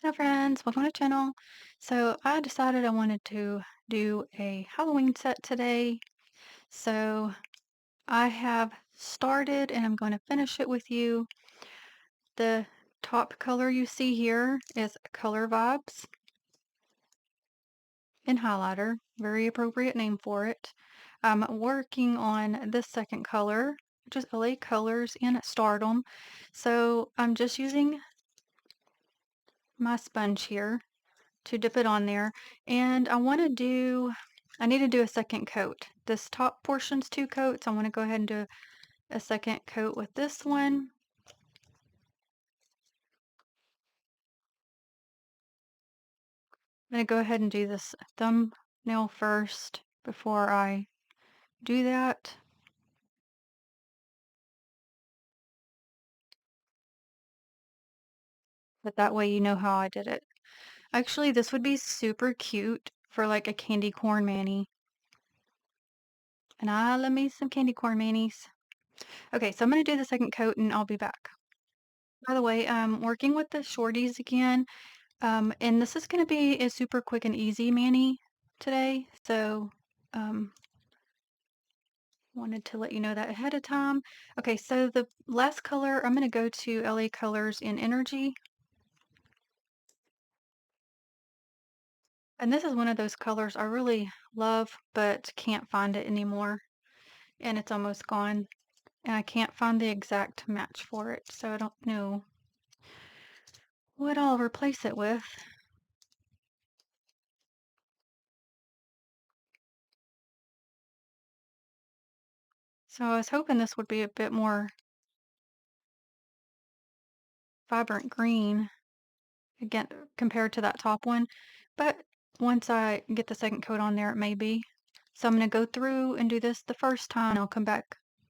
Hello friends, welcome to the channel. So I decided I wanted to do a Halloween set today. So I have started and I'm going to finish it with you. The top color you see here is Color Vibes in highlighter. Very appropriate name for it. I'm working on this second color, which is LA Colors in Stardom. So I'm just using my sponge here to dip it on there. And I need to do a second coat. This top portion's 2 coats. I want to go ahead and do a second coat with this one. I'm going to go ahead and do this thumbnail first before I do that. But that way you know how I did it. Actually, this would be super cute for like a candy corn mani. And I love me some candy corn manis. Okay, so I'm going to do the second coat and I'll be back. By the way, I'm working with the shorties again. And this is going to be a super quick and easy mani today. So, wanted to let you know that ahead of time. Okay, so the last color, I'm going to go to LA Colors in Energy. And this is one of those colors I really love, but can't find it anymore. And it's almost gone. And I can't find the exact match for it. So I don't know what I'll replace it with. So I was hoping this would be a bit more vibrant green again compared to that top one. But once I get the second coat on there, it may be. So I'm going to go through and do this the first time, and I'll come back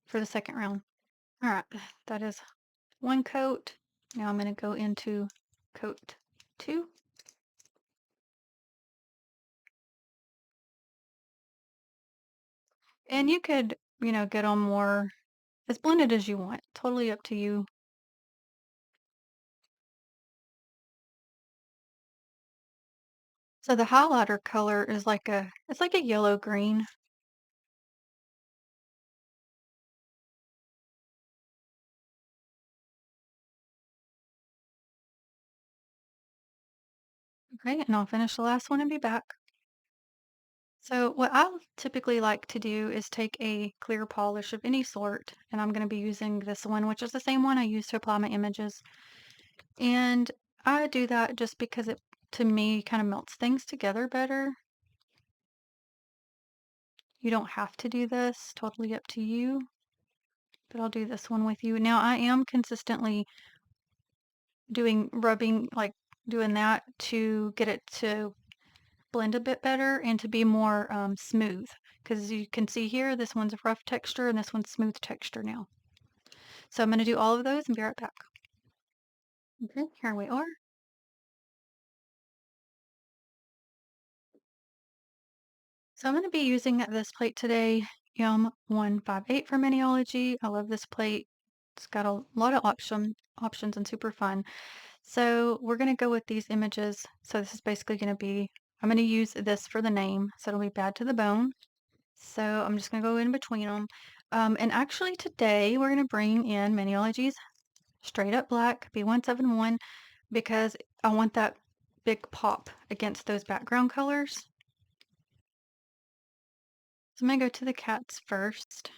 for the second round. All right, that is one coat. Now I'm going to go into coat 2. And you could, get on more as blended as you want. Totally up to you. So the highlighter color is it's like a yellow green. Okay, and I'll finish the last one and be back. So what I typically like to do is take a clear polish of any sort, and I'm going to be using this one, which is the same one I use to apply my images. And I do that just because it, to me, kind of melts things together better. You don't have to do this, totally up to you, but I'll do this one with you. Now I am consistently rubbing, like doing that to get it to blend a bit better and to be more smooth. Because you can see here, this one's a rough texture and this one's smooth texture now. So I'm going to do all of those and be right back. Okay, here we are. So I'm going to be using this plate today, M158 from Maniology. I love this plate. It's got a lot of options and super fun. So we're going to go with these images. So this is basically going to be, I'm going to use this for the name. So it'll be Bad to the Bone. So I'm just going to go in between them. And actually today we're going to bring in Maniology's Straight Up Black B171 because I want that big pop against those background colors. So I'm going to go to the cats first.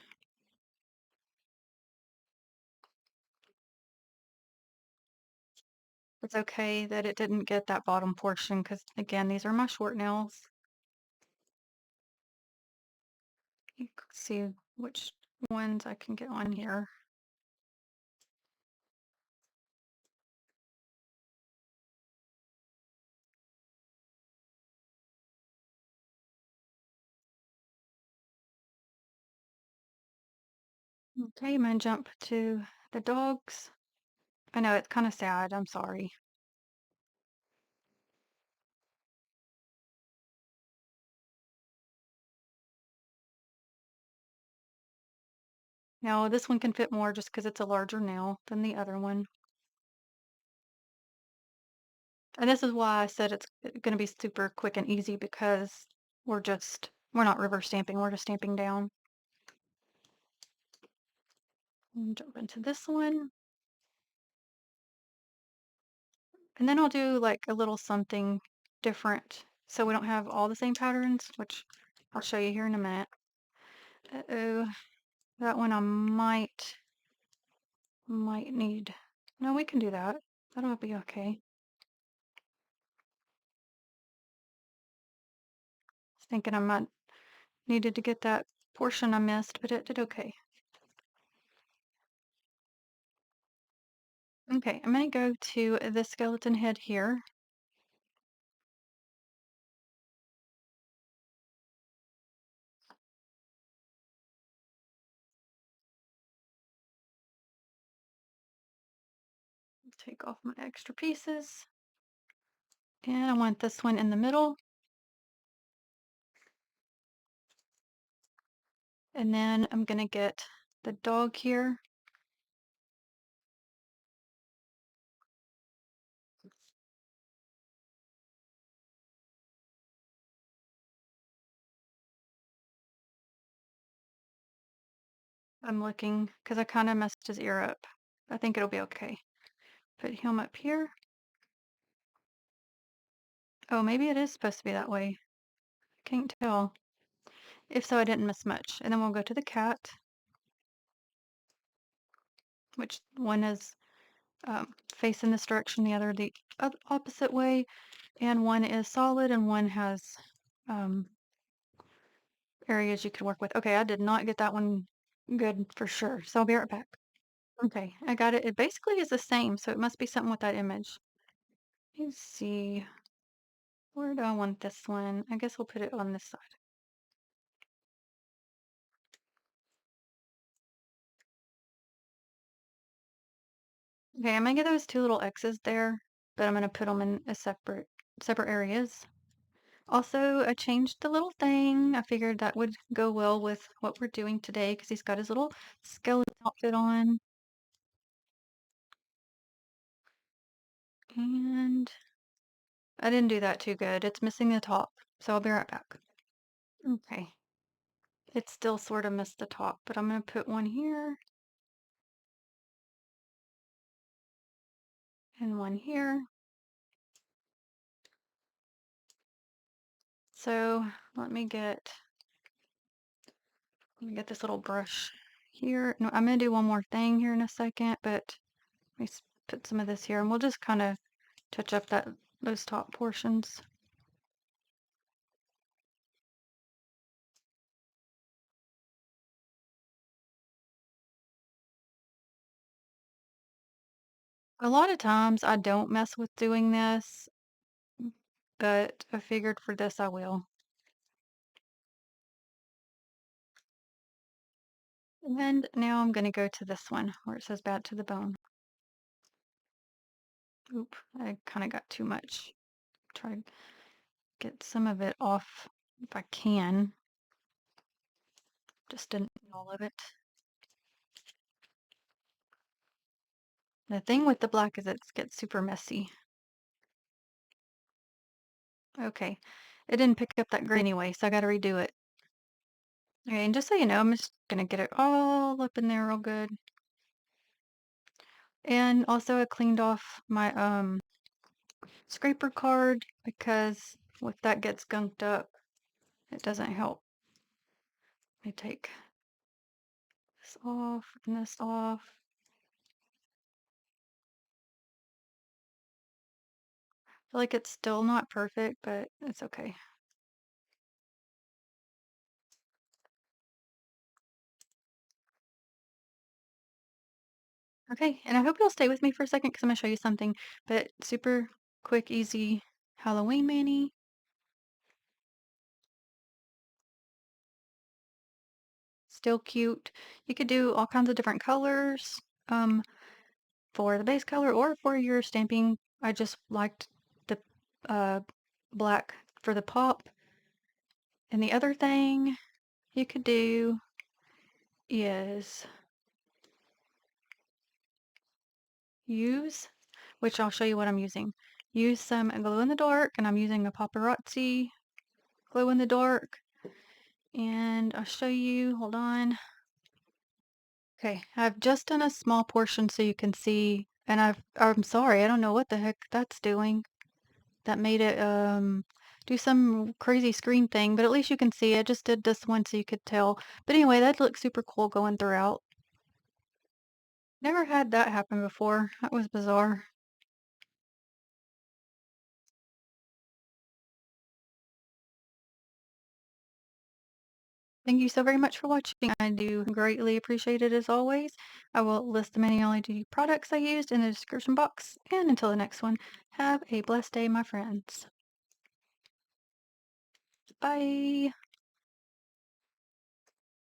It's okay that it didn't get that bottom portion because, again, these are my short nails. You can see which ones I can get on here. Okay, I'm going to jump to the dogs. I know it's kind of sad. I'm sorry. Now, this one can fit more just because it's a larger nail than the other one. And this is why I said it's going to be super quick and easy because we're not reverse stamping, we're just stamping down. And jump into this one. And then I'll do like a little something different so we don't have all the same patterns, which I'll show you here in a minute. Uh-oh, that one I might need. No, we can do that. That'll be okay. I was thinking I might needed to get that portion I missed, but it did okay. Okay, I'm gonna go to the skeleton head here. Take off my extra pieces. And I want this one in the middle. And then I'm gonna get the dog here. I'm looking because I kind of messed his ear up. I think it'll be okay. Put him up here. Oh, maybe it is supposed to be that way. Can't tell. If so, I didn't miss much. And then we'll go to the cat, which one is facing this direction, the other the opposite way. And one is solid and one has um, areas you could work with. Okay, I did not get that one good for sure. So I'll be right back. Okay, I got it. It basically is the same, so it must be something with that image. Let's see. Where do I want this one? I guess we'll put it on this side. Okay, I'm gonna get those two little X's there, but I'm gonna put them in a separate areas. Also, I changed the little thing. I figured that would go well with what we're doing today because he's got his little skeleton outfit on. And I didn't do that too good. It's missing the top, so I'll be right back. Okay. It still sort of missed the top, but I'm gonna put one here and one here. So let me get this little brush here. No, I'm gonna do one more thing here in a second, but let me put some of this here and we'll just kind of touch up those top portions. A lot of times I don't mess with doing this, but I figured for this I will. And now I'm gonna go to this one where it says bad to the bone. Oop, I kind of got too much. Try to get some of it off if I can. Just didn't need all of it. The thing with the black is it gets super messy. Okay, it didn't pick up that gray anyway, so I gotta redo it. Okay, and just so you know, I'm just gonna get it all up in there real good. And also I cleaned off my scraper card because if that gets gunked up, it doesn't help. Let me take this off and this off. I feel like it's still not perfect, but it's okay. Okay, and I hope you'll stay with me for a second because I'm gonna show you something, but super quick, easy Halloween mani. Still cute. You could do all kinds of different colors for the base color or for your stamping. I just liked the uh, black for the pop. And the other thing you could do is use, which I'll show you what I'm using. use some glow in the dark, and I'm using a paparazzi glow in the dark. And I'll show you, hold on. Okay, I've just done a small portion so you can see, and I'm sorry, I don't know what the heck that's doing. That made it do some crazy screen thing, but at least you can see. I just did this one so you could tell. But anyway, that looks super cool going throughout. Never had that happen before. That was bizarre. Thank you so very much for watching. I do greatly appreciate it as always. I will list the Maniology products I used in the description box. And until the next one, have a blessed day, my friends. Bye.